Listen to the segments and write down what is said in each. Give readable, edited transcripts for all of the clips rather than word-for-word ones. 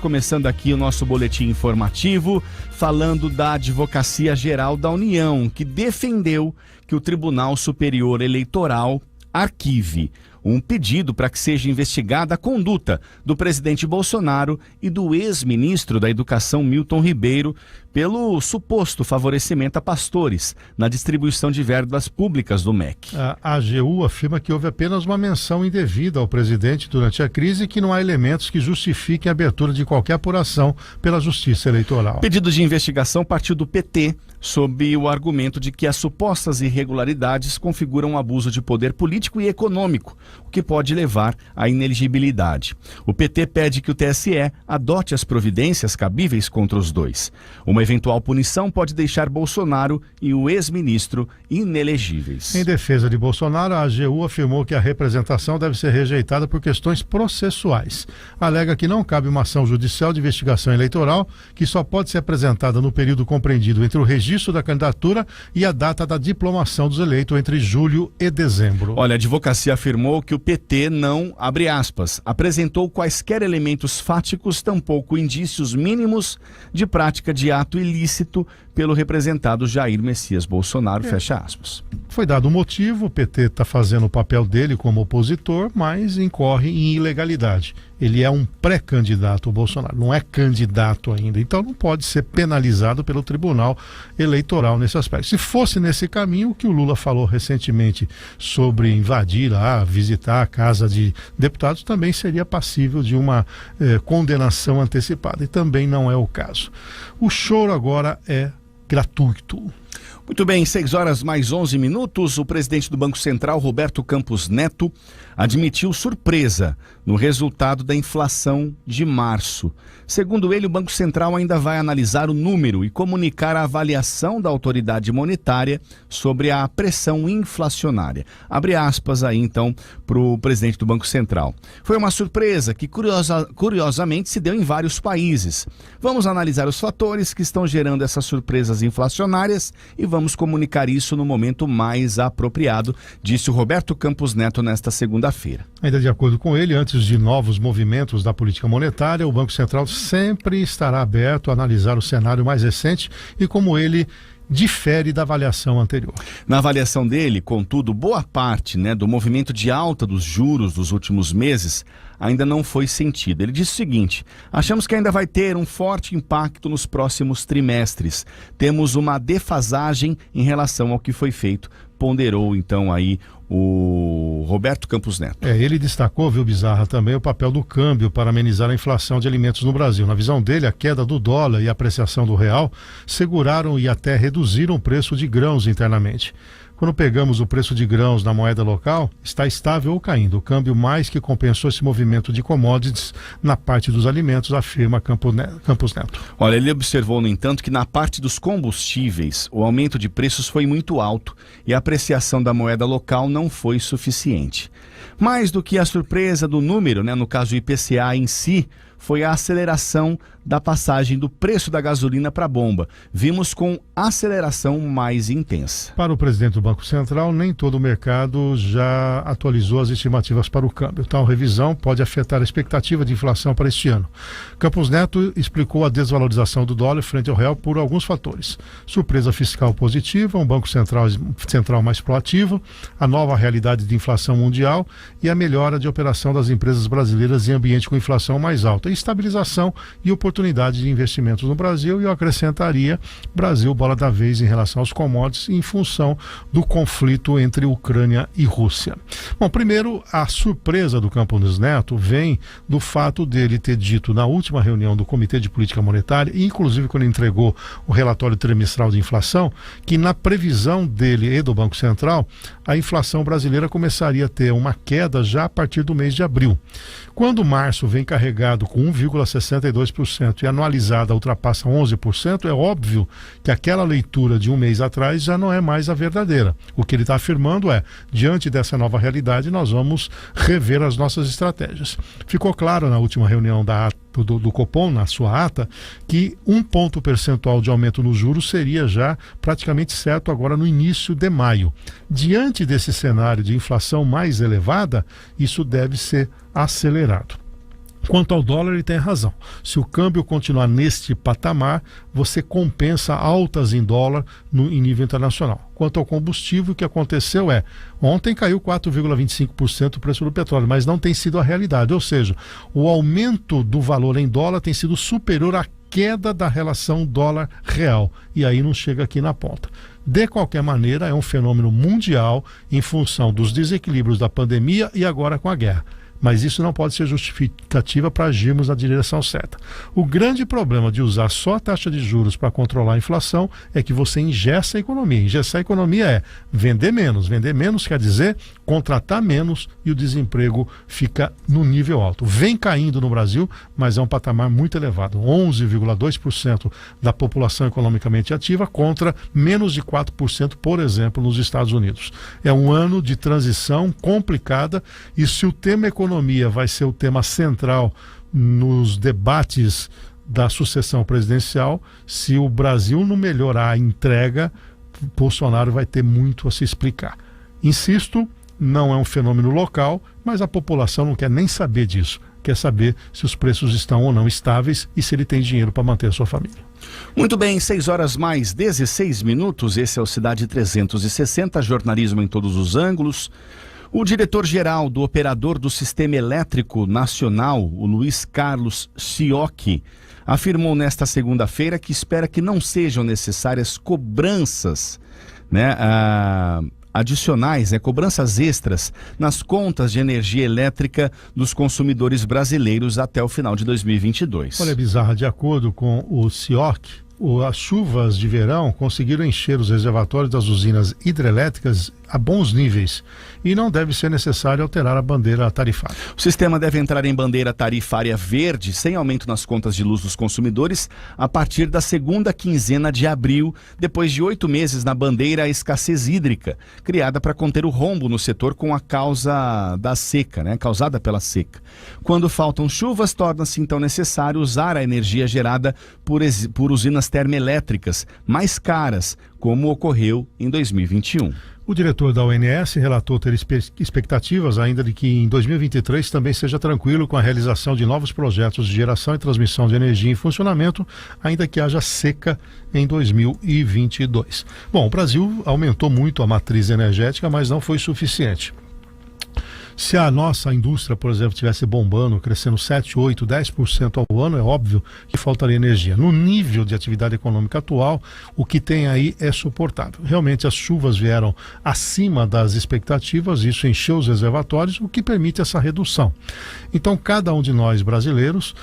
Começando aqui o nosso boletim informativo, falando da Advocacia Geral da União, que defendeu que o Tribunal Superior Eleitoral arquive um pedido para que seja investigada a conduta do presidente Bolsonaro e do ex-ministro da Educação Milton Ribeiro pelo suposto favorecimento a pastores na distribuição de verbas públicas do MEC. A AGU afirma que houve apenas uma menção indevida ao presidente durante a crise e que não há elementos que justifiquem a abertura de qualquer apuração pela Justiça Eleitoral. O pedido de investigação partiu do PT, sob o argumento de que as supostas irregularidades configuram um abuso de poder político e econômico, o que pode levar à inelegibilidade. O PT pede que o TSE adote as providências cabíveis contra os dois. Uma eventual punição pode deixar Bolsonaro e o ex-ministro inelegíveis. Em defesa de Bolsonaro, a AGU afirmou que a representação deve ser rejeitada por questões processuais. Alega que não cabe uma ação judicial de investigação eleitoral, que só pode ser apresentada no período compreendido entre o registro da candidatura e a data da diplomação dos eleitos entre julho e dezembro. Olha, a advocacia afirmou que o PT não, abre aspas, apresentou quaisquer elementos fáticos, tampouco indícios mínimos de prática de ato ilícito pelo representado Jair Messias Bolsonaro, fecha aspas. Foi dado o motivo, o PT está fazendo o papel dele como opositor, mas incorre em ilegalidade. Ele é um pré-candidato, o Bolsonaro, não é candidato ainda, então não pode ser penalizado pelo Tribunal Eleitoral nesse aspecto. Se fosse nesse caminho, o que o Lula falou recentemente sobre invadir lá, visitar a Casa de Deputados, também seria passível de uma condenação antecipada, e também não é o caso. O choro agora é gratuito. Muito bem, 6h mais 11. O presidente do Banco Central, Roberto Campos Neto, admitiu surpresa no resultado da inflação de março. Segundo ele, o Banco Central ainda vai analisar o número e comunicar a avaliação da autoridade monetária sobre a pressão inflacionária. Abre aspas aí, então, para o presidente do Banco Central. Foi uma surpresa que, curiosamente, se deu em vários países. Vamos analisar os fatores que estão gerando essas surpresas inflacionárias e vamos comunicar isso no momento mais apropriado, disse o Roberto Campos Neto nesta segunda-feira. Ainda de acordo com ele, antes de novos movimentos da política monetária, o Banco Central sempre estará aberto a analisar o cenário mais recente e como ele difere da avaliação anterior. Na avaliação dele, contudo, boa parte do movimento de alta dos juros dos últimos meses ainda não foi sentido. Ele disse o seguinte: achamos que ainda vai ter um forte impacto nos próximos trimestres. Temos uma defasagem em relação ao que foi feito, ponderou então aí o Roberto Campos Neto. Ele destacou, viu, Bizarra, também o papel do câmbio para amenizar a inflação de alimentos no Brasil. Na visão dele, a queda do dólar e a apreciação do real seguraram e até reduziram o preço de grãos internamente. Quando pegamos o preço de grãos na moeda local, está estável ou caindo. O câmbio mais que compensou esse movimento de commodities na parte dos alimentos, afirma Campos Neto. Olha, ele observou, no entanto, que na parte dos combustíveis, o aumento de preços foi muito alto e a apreciação da moeda local não foi suficiente. Mais do que a surpresa do número, no caso o IPCA em si, foi a aceleração da passagem do preço da gasolina para a bomba. Vimos com aceleração mais intensa. Para o presidente do Banco Central, nem todo o mercado já atualizou as estimativas para o câmbio. Tal revisão pode afetar a expectativa de inflação para este ano. Campos Neto explicou a desvalorização do dólar frente ao real por alguns fatores. Surpresa fiscal positiva, um Banco Central mais proativo, a nova realidade de inflação mundial e a melhora de operação das empresas brasileiras em ambiente com inflação mais alta, estabilização e oportunidade de investimentos no Brasil. E eu acrescentaria Brasil bola da vez em relação aos commodities em função do conflito entre Ucrânia e Rússia. Bom, primeiro, a surpresa do Campos Neto vem do fato dele ter dito na última reunião do Comitê de Política Monetária, e inclusive quando entregou o relatório trimestral de inflação, que na previsão dele e do Banco Central, a inflação brasileira começaria a ter uma queda já a partir do mês de abril. Quando março vem carregado com 1,62% e anualizada ultrapassa 11%, é óbvio que aquela leitura de um mês atrás já não é mais a verdadeira. O que ele está afirmando é, diante dessa nova realidade, nós vamos rever as nossas estratégias. Ficou claro na última reunião do Copom, na sua ata, que 1 ponto percentual de aumento nos juros seria já praticamente certo agora no início de maio. Diante desse cenário de inflação mais elevada, isso deve ser acelerado. Quanto ao dólar, ele tem razão. Se o câmbio continuar neste patamar, você compensa altas em dólar em nível internacional. Quanto ao combustível, o que aconteceu ontem caiu 4,25% o preço do petróleo, mas não tem sido a realidade. Ou seja, o aumento do valor em dólar tem sido superior à queda da relação dólar-real. E aí não chega aqui na ponta. De qualquer maneira, é um fenômeno mundial em função dos desequilíbrios da pandemia e agora com a guerra. Mas isso não pode ser justificativa para agirmos na direção certa. O grande problema de usar só a taxa de juros para controlar a inflação é que você engessa a economia. Engessar a economia é vender menos. Vender menos quer dizer contratar menos e o desemprego fica no nível alto. Vem caindo no Brasil, mas é um patamar muito elevado. 11,2% da população economicamente ativa contra menos de 4%, por exemplo, nos Estados Unidos. É um ano de transição complicada e se o tema econômica vai ser o tema central nos debates da sucessão presidencial, se o Brasil não melhorar a entrega, Bolsonaro vai ter muito a se explicar. Insisto, não é um fenômeno local, mas a população não quer nem saber disso. Quer saber se os preços estão ou não estáveis e se ele tem dinheiro para manter a sua família. Muito bem, 6h mais 16. Esse é o Cidade 360, jornalismo em todos os ângulos. O diretor-geral do Operador do Sistema Elétrico Nacional, o Luiz Carlos Ciocchi, afirmou nesta segunda-feira que espera que não sejam necessárias cobranças, adicionais, cobranças extras nas contas de energia elétrica dos consumidores brasileiros até o final de 2022. Olha, bizarra, de acordo com o Ciocchi, as chuvas de verão conseguiram encher os reservatórios das usinas hidrelétricas a bons níveis e não deve ser necessário alterar a bandeira tarifária. O sistema deve entrar em bandeira tarifária verde, sem aumento nas contas de luz dos consumidores, a partir da segunda quinzena de abril, depois de 8 meses na bandeira escassez hídrica, criada para conter o rombo no setor com a causa da seca, causada pela seca. Quando faltam chuvas, torna-se então necessário usar a energia gerada por usinas termoelétricas mais caras, como ocorreu em 2021. O diretor da ONS relatou ter expectativas ainda de que em 2023 também seja tranquilo com a realização de novos projetos de geração e transmissão de energia em funcionamento, ainda que haja seca em 2022. Bom, o Brasil aumentou muito a matriz energética, mas não foi suficiente. Se a nossa indústria, por exemplo, estivesse bombando, crescendo 7, 8, 10% ao ano, é óbvio que faltaria energia. No nível de atividade econômica atual, o que tem aí é suportável. Realmente as chuvas vieram acima das expectativas, isso encheu os reservatórios, o que permite essa redução. Então, cada um de nós brasileiros,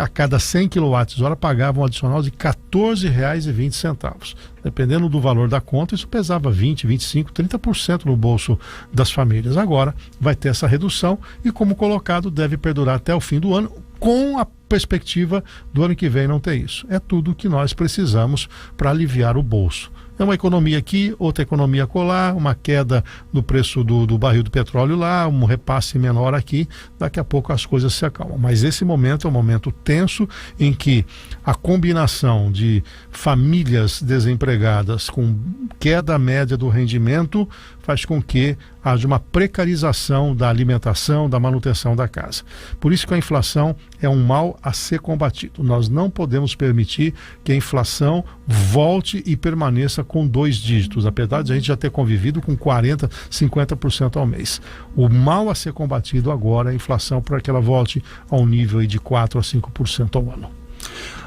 a cada 100 kWh, pagava um adicional de R$ 14,20. Dependendo do valor da conta, isso pesava 20, 25, 30% no bolso das famílias. Agora vai ter essa redução e, como colocado, deve perdurar até o fim do ano, com a perspectiva do ano que vem não ter isso. É tudo o que nós precisamos para aliviar o bolso. É uma economia aqui, outra economia acolá, uma queda no preço do barril do petróleo lá, um repasse menor aqui, daqui a pouco as coisas se acalmam. Mas esse momento é um momento tenso em que a combinação de famílias desempregadas com queda média do rendimento faz com que haja uma precarização da alimentação, da manutenção da casa. Por isso que a inflação é um mal a ser combatido. Nós não podemos permitir que a inflação volte e permaneça com 2 dígitos, apesar de a gente já ter convivido com 40%, 50% ao mês. O mal a ser combatido agora é a inflação para que ela volte a um nível de 4% a 5% ao ano.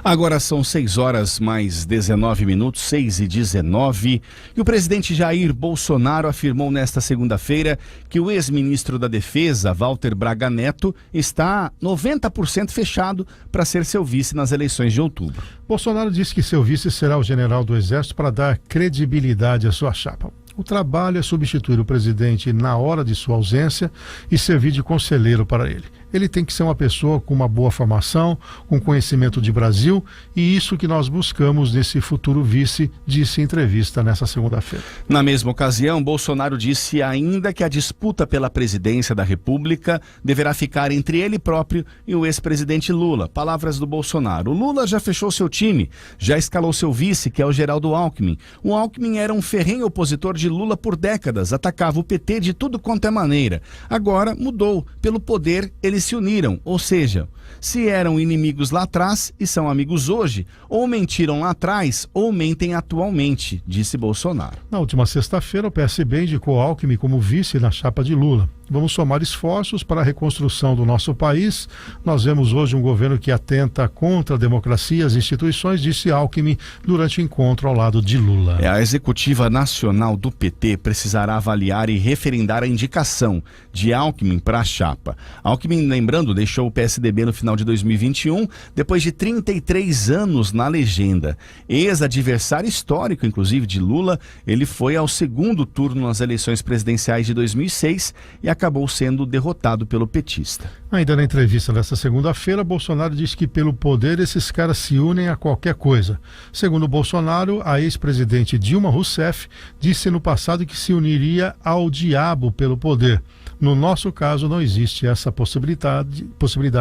Agora são 6h mais 19, 6h19, e o presidente Jair Bolsonaro afirmou nesta segunda-feira que o ex-ministro da Defesa, Walter Braga Neto, está 90% fechado para ser seu vice nas eleições de outubro. Bolsonaro disse que seu vice será o general do Exército para dar credibilidade à sua chapa. O trabalho é substituir o presidente na hora de sua ausência e servir de conselheiro para ele. Ele tem que ser uma pessoa com uma boa formação, com conhecimento de Brasil, e isso que nós buscamos nesse futuro vice, disse em entrevista nessa segunda-feira. Na mesma ocasião, Bolsonaro disse ainda que a disputa pela presidência da República deverá ficar entre ele próprio e o ex-presidente Lula. Palavras do Bolsonaro. O Lula já fechou seu time, já escalou seu vice, que é o Geraldo Alckmin. O Alckmin era um ferrenho opositor de Lula por décadas, atacava o PT de tudo quanto é maneira. Agora mudou. Pelo poder, ele eles se uniram, ou seja, se eram inimigos lá atrás e são amigos hoje, ou mentiram lá atrás ou mentem atualmente, disse Bolsonaro. Na última sexta-feira, o PSB indicou Alckmin como vice na chapa de Lula. Vamos somar esforços para a reconstrução do nosso país. Nós vemos hoje um governo que atenta contra a democracia e as instituições, disse Alckmin durante o encontro ao lado de Lula. A executiva nacional do PT precisará avaliar e referendar a indicação de Alckmin para a chapa. Alckmin, lembrando, deixou o PSDB no final de 2021, depois de 33 anos na legenda. Ex-adversário histórico, inclusive, de Lula, ele foi ao segundo turno nas eleições presidenciais de 2006 e acabou sendo derrotado pelo petista. Ainda na entrevista desta segunda-feira, Bolsonaro disse que pelo poder esses caras se unem a qualquer coisa. Segundo Bolsonaro, a ex-presidente Dilma Rousseff disse no passado que se uniria ao diabo pelo poder. No nosso caso, não existe essa possibilidade,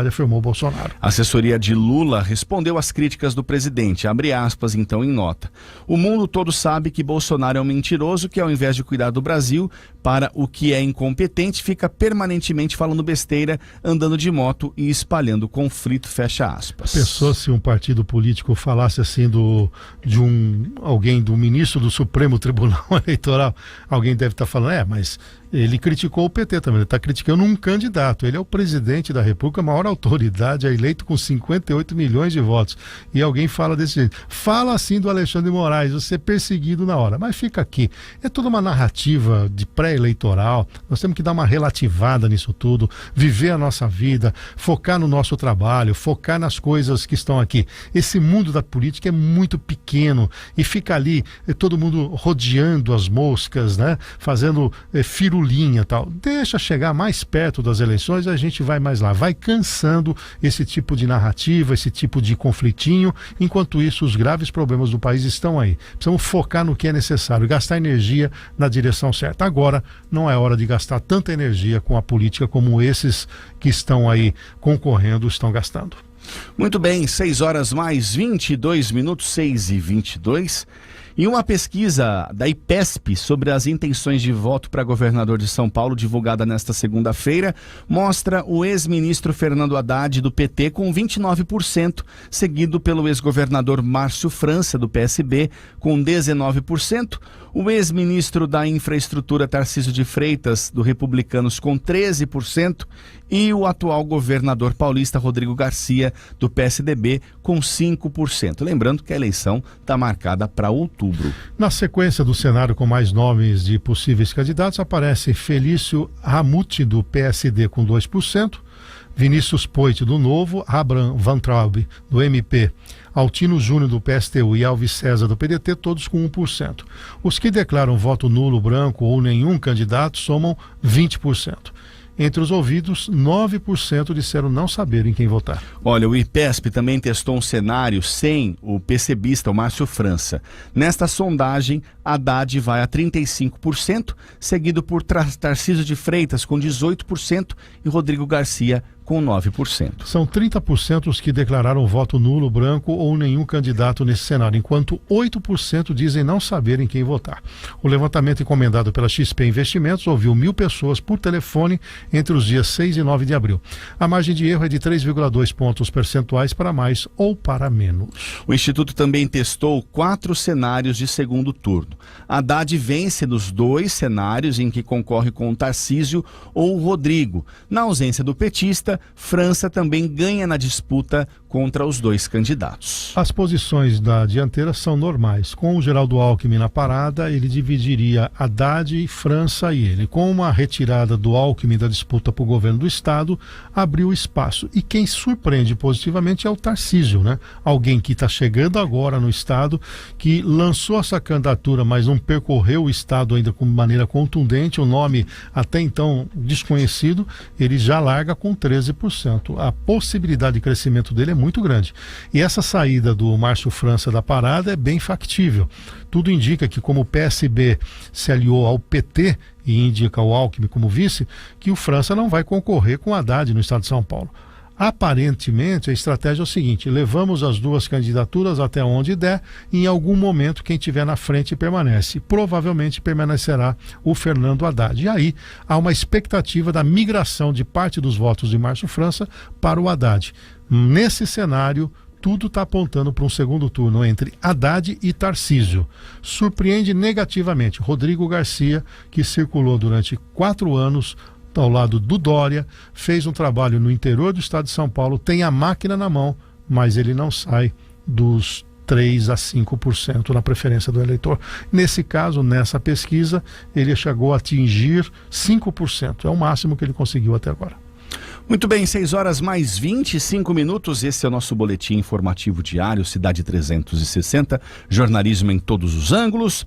afirmou Bolsonaro. A assessoria de Lula respondeu às críticas do presidente, abre aspas então em nota. O mundo todo sabe que Bolsonaro é um mentiroso que, ao invés de cuidar do Brasil para o que é incompetente, fica permanentemente falando besteira, andando de moto e espalhando conflito, fecha aspas. Pensou se um partido político falasse assim alguém do ministro do Supremo Tribunal Eleitoral, alguém deve estar falando, mas ele criticou o PT também, ele está criticando um candidato, ele é o presidente da República, a maior autoridade, é eleito com 58 milhões de votos, e alguém fala desse jeito, fala assim do Alexandre de Moraes, você é perseguido na hora, mas fica aqui, é toda uma narrativa de pré-eleitoral, nós temos que dar uma relativada nisso tudo, viver a nossa vida, focar no nosso trabalho, focar nas coisas que estão aqui. Esse mundo da política é muito pequeno, e fica ali, todo mundo rodeando as moscas, né, fazendo firulinha e tal. Deixa chegar mais perto das eleições, a gente vai mais lá. Vai cansando esse tipo de narrativa, esse tipo de conflitinho. Enquanto isso, os graves problemas do país estão aí. Precisamos focar no que é necessário, gastar energia na direção certa. Agora, não é hora de gastar tanta energia com a política como esses que estão aí concorrendo estão gastando. Muito bem, 6 horas mais 22 minutos, 6h22. E uma pesquisa da IPESP sobre as intenções de voto para governador de São Paulo, divulgada nesta segunda-feira, mostra o ex-ministro Fernando Haddad, do PT, com 29%, seguido pelo ex-governador Márcio França, do PSB, com 19%, o ex-ministro da Infraestrutura Tarcísio de Freitas, do Republicanos, com 13%, e o atual governador paulista Rodrigo Garcia, do PSDB, com 5%. Lembrando que a eleição está marcada para outubro. Na sequência do cenário com mais nomes de possíveis candidatos, aparece Felício Ramute, do PSD, com 2%, Vinícius Poit, do Novo, Abraham Van Traub, do MP, Altino Júnior, do PSTU e Alves César, do PDT, todos com 1%. Os que declaram voto nulo, branco ou nenhum candidato somam 20%. Entre os ouvidos, 9% disseram não saber em quem votar. Olha, o IPESP também testou um cenário sem o PCBista, o Márcio França. Nesta sondagem, Haddad vai a 35%, seguido por Tarcísio de Freitas, com 18%, e Rodrigo Garcia, com 9%. São 30% os que declararam voto nulo, branco ou nenhum candidato nesse cenário, enquanto 8% dizem não saber em quem votar. O levantamento encomendado pela XP Investimentos ouviu 1.000 pessoas por telefone entre os dias 6 e 9 de abril. A margem de erro é de 3,2 pontos percentuais para mais ou para menos. O Instituto também testou 4 cenários de segundo turno. Haddad vence nos 2 cenários em que concorre com o Tarcísio ou o Rodrigo. Na ausência do petista, França também ganha na disputa contra os 2 candidatos. As posições da dianteira são normais. Com o Geraldo Alckmin na parada, ele dividiria Haddad, França e ele. Com uma retirada do Alckmin da disputa para o governo do estado, abriu espaço. E quem surpreende positivamente é o Tarcísio, né? Alguém que está chegando agora no estado, que lançou essa candidatura, mas não percorreu o estado ainda com maneira contundente, o nome até então desconhecido, ele já larga com 13%. A possibilidade de crescimento dele é muito grande. E essa saída do Márcio França da parada é bem factível. Tudo indica que, como o PSB se aliou ao PT e indica o Alckmin como vice, que o França não vai concorrer com o Haddad no estado de São Paulo. Aparentemente, a estratégia é o seguinte: levamos as duas candidaturas até onde der, e em algum momento quem estiver na frente permanece. Provavelmente permanecerá o Fernando Haddad. E aí há uma expectativa da migração de parte dos votos de Márcio França para o Haddad. Nesse cenário, tudo está apontando para um segundo turno entre Haddad e Tarcísio. Surpreende negativamente Rodrigo Garcia, que circulou durante 4 anos ao lado do Dória, fez um trabalho no interior do estado de São Paulo, tem a máquina na mão, mas ele não sai dos 3 a 5% na preferência do eleitor. Nesse caso, nessa pesquisa, ele chegou a atingir 5%. É o máximo que ele conseguiu até agora. Muito bem, 6 horas mais 25 minutos. Esse é o nosso boletim informativo diário, Cidade 360, jornalismo em todos os ângulos.